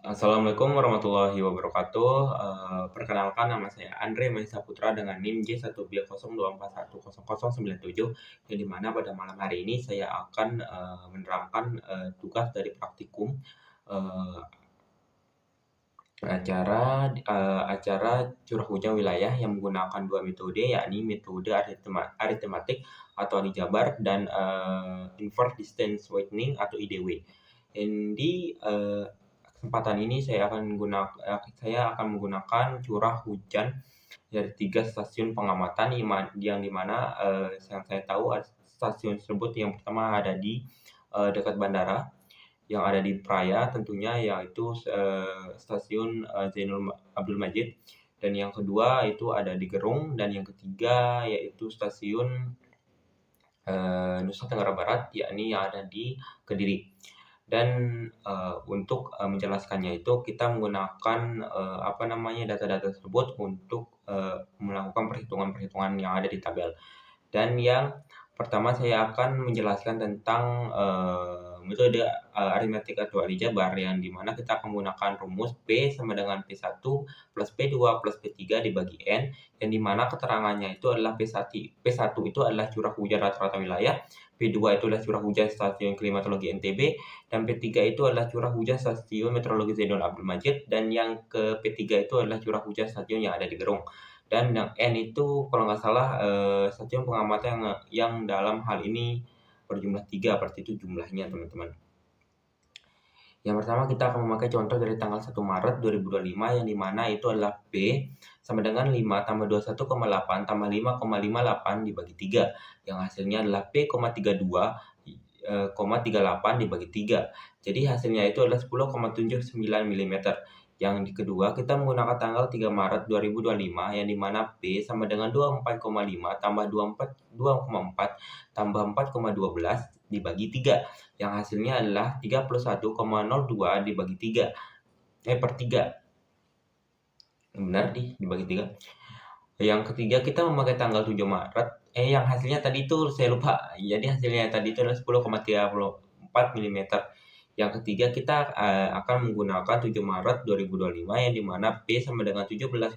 Assalamualaikum warahmatullahi wabarakatuh. Perkenalkan nama saya Andre Mahesa Putra dengan NIM J12024100097, yang di mana pada malam hari ini saya akan menerangkan tugas dari praktikum eee, acara curah hujan wilayah yang menggunakan 2 metode, yakni metode aritmatik atau aljabar dan inverse distance widening atau IDW. Di kesempatan ini saya akan menggunakan curah hujan dari 3 stasiun pengamatan yang di mana, yang saya tahu stasiun tersebut yang pertama ada di dekat bandara, yang ada di Praia tentunya, yaitu stasiun Zainul Abdul Majid, dan yang kedua itu ada di Gerung, dan yang ketiga yaitu stasiun Nusa Tenggara Barat, yakni yang ada di Kediri. Dan untuk menjelaskannya itu kita menggunakan data-data tersebut untuk melakukan perhitungan-perhitungan yang ada di tabel. Dan yang pertama saya akan menjelaskan tentang metode aritmatik atau aljabar, yang di mana kita akan menggunakan rumus P sama dengan P1 plus P2 plus P3 dibagi N, yang di mana keterangannya itu adalah P1 itu adalah curah hujan rata-rata wilayah, P2 itu adalah curah hujan stasiun klimatologi NTB, dan P3 itu adalah curah hujan stasiun meteorologi Zainul Abdul Majid, dan yang ke P3 itu adalah curah hujan stasiun yang ada di Gerung. Dan yang N itu kalau nggak salah stasiun pengamatan yang dalam hal ini berjumlah 3, berarti itu jumlahnya teman-teman. Yang pertama kita akan memakai contoh dari tanggal 1 Maret 2025, yang di mana itu adalah P sama dengan 5 tambah 21,8 tambah 5,58 dibagi 3, yang hasilnya adalah P,32 0,38 dibagi 3. Jadi hasilnya itu adalah 10,79 mm. Yang kedua, kita menggunakan tanggal 3 Maret 2025, yang di mana P sama dengan 24,5 tambah 2,4 tambah 4,12 dibagi 3, yang hasilnya adalah 31,02 dibagi 3. Per 3. Benar dibagi 3. Yang ketiga, kita memakai tanggal 7 Maret, yang hasilnya tadi itu saya lupa. Jadi hasilnya tadi itu adalah 10,34 mm. Yang ketiga, kita akan menggunakan 7 Maret 2025, yang di mana P sama dengan 17,2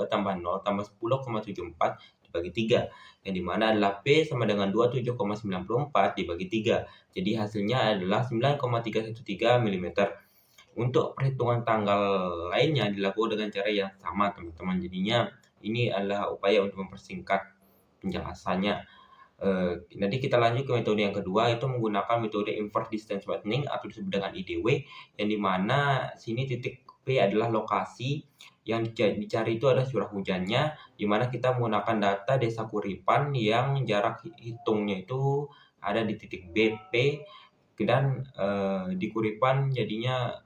tambah 0 tambah 10,74 dibagi 3, yang di mana adalah P sama dengan 27,94 dibagi 3. Jadi hasilnya adalah 9,313 mm. Untuk perhitungan tanggal lainnya dilakukan dengan cara yang sama, teman-teman. Jadinya ini adalah upaya untuk mempersingkat penjelasannya. Nanti kita lanjut ke metode yang kedua, itu menggunakan metode inverse distance widening atau disebut dengan IDW, yang dimana sini titik P adalah lokasi, yang dicari itu adalah curah hujannya, dimana kita menggunakan data desa Kuripan yang jarak hitungnya itu ada di titik B, P, dan di Kuripan jadinya,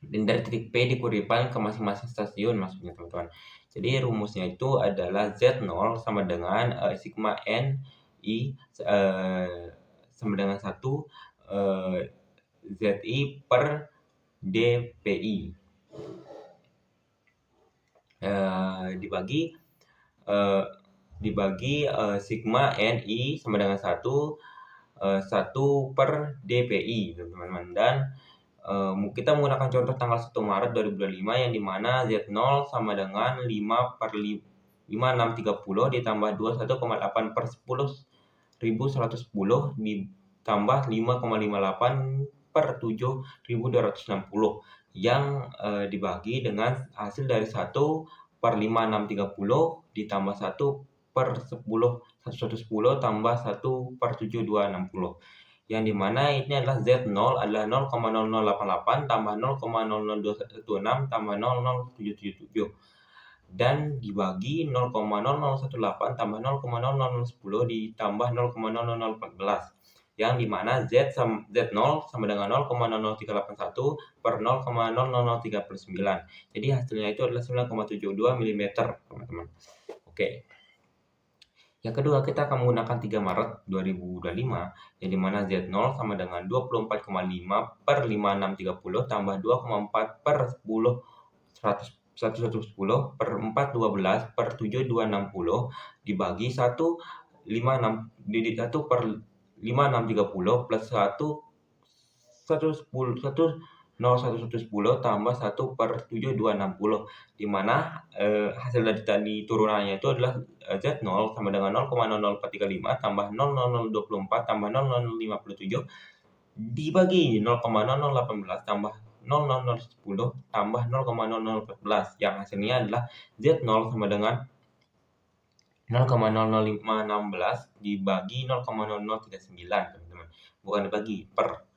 dan dari titik P di Kuripan ke masing-masing stasiun maksudnya teman-teman. Jadi rumusnya itu adalah Z0 sama dengan sigma N I sama dengan 1 ZI per DPI dibagi sigma NI sama dengan 1 per DPI teman-teman. Dan kita menggunakan contoh tanggal 1 Maret 2025, yang dimana Z0 sama dengan 5630 ditambah 21,8 per 10.110 ditambah 5,58 per 7.260, yang dibagi dengan hasil dari 1 per 5630 ditambah 1 per 110 tambah 1 per 7260, yang dimana ini adalah Z0 adalah 0,0088 tambah 0,00216 tambah 00777, dan dibagi 0,0018 tambah 0,0010 ditambah 0,00014, yang dimana Z0 sama dengan 0,00381 per 0,00349. Jadi hasilnya itu adalah 9,72 mm teman-teman. Oke. Yang kedua, kita akan menggunakan 3 Maret 2025, yang dimana Z0 sama dengan 24,5 per 5630 tambah 2,4 per 1110 per 412 per 7260 dibagi 1 per 5630 plus 1 110 0,1110 tambah 1/7260, di mana, hasil dari tadi turunannya itu adalah, Z0 sama dengan 0,00435 tambah 0,0024 tambah 0,0057 dibagi 0,0018 tambah 0,0010 tambah 0,0014, yang hasilnya adalah Z0 sama dengan 0,00516 dibagi 0,0039, teman-teman. Bukan dibagi, per.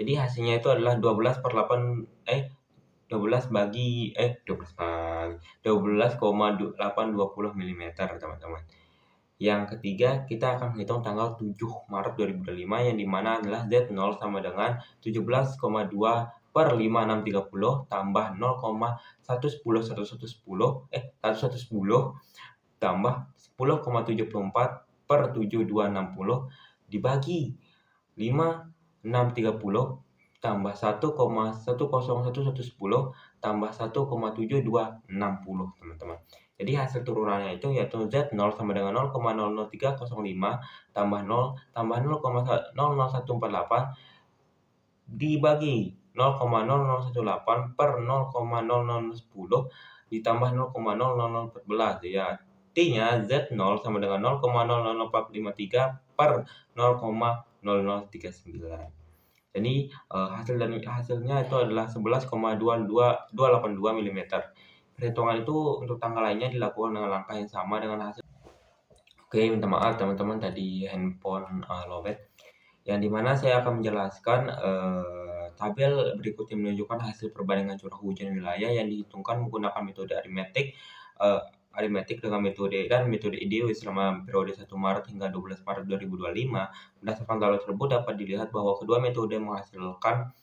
Jadi hasilnya itu adalah 12,820 milimeter, teman-teman. Yang ketiga, kita akan menghitung tanggal 7 Maret 2025, yang dimana adalah Z0 sama dengan 17,2/5630 tambah 0,110 tambah 10,74/7260 dibagi 5,630 tambah 1,101110 tambah 1,7260, teman-teman. Jadi hasil turunannya itu yaitu Z0 sama dengan 0,00305 tambah 0 tambah 0,00148 dibagi 0,0018 per 0,0010 ditambah 0,00014, ya. Artinya Z0 sama dengan 0,00453 per 0,0039. Jadi, hasilnya itu adalah 11,22282 milimeter. Perhitungan itu untuk tanggal lainnya dilakukan dengan langkah yang sama dengan hasil. Oke, minta maaf teman-teman, tadi handphone, lowbat. Yang dimana saya akan menjelaskan, tabel berikut yang menunjukkan hasil perbandingan curah hujan wilayah yang dihitungkan menggunakan metode aritmetik dengan metode IDW selama periode 1 Maret hingga 12 Maret 2025. Berdasarkan tabel tersebut dapat dilihat bahwa kedua metode menghasilkan,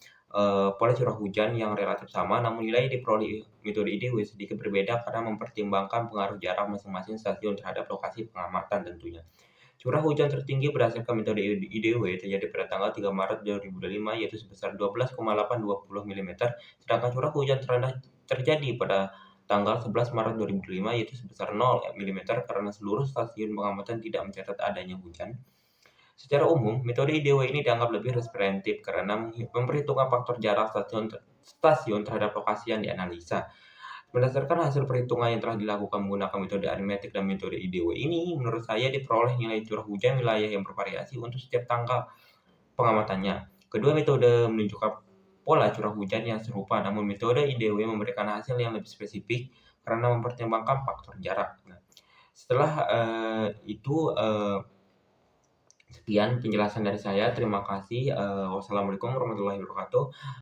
pola curah hujan yang relatif sama, namun nilai diperoleh metode IDW sedikit berbeda karena mempertimbangkan pengaruh jarak masing-masing stasiun terhadap lokasi pengamatan tentunya. Curah hujan tertinggi berdasarkan metode IDW terjadi pada tanggal 3 Maret 2025, yaitu sebesar 12,820 milimeter, sedangkan curah hujan terendah terjadi pada tanggal 11 Maret 2005, yaitu sebesar 0 milimeter karena seluruh stasiun pengamatan tidak mencatat adanya hujan. Secara umum, metode IDW ini dianggap lebih representatif karena memperhitungkan faktor jarak stasiun terhadap lokasi yang dianalisa. Berdasarkan hasil perhitungan yang telah dilakukan menggunakan metode aritmetik dan metode IDW ini, menurut saya diperoleh nilai curah hujan wilayah yang bervariasi untuk setiap tanggal pengamatannya. Kedua metode menunjukkan pola curah hujan yang serupa, namun metode IDW memberikan hasil yang lebih spesifik karena mempertimbangkan faktor jarak. Nah, setelah itu, sekian penjelasan dari saya. Terima kasih. Wassalamualaikum warahmatullahi wabarakatuh.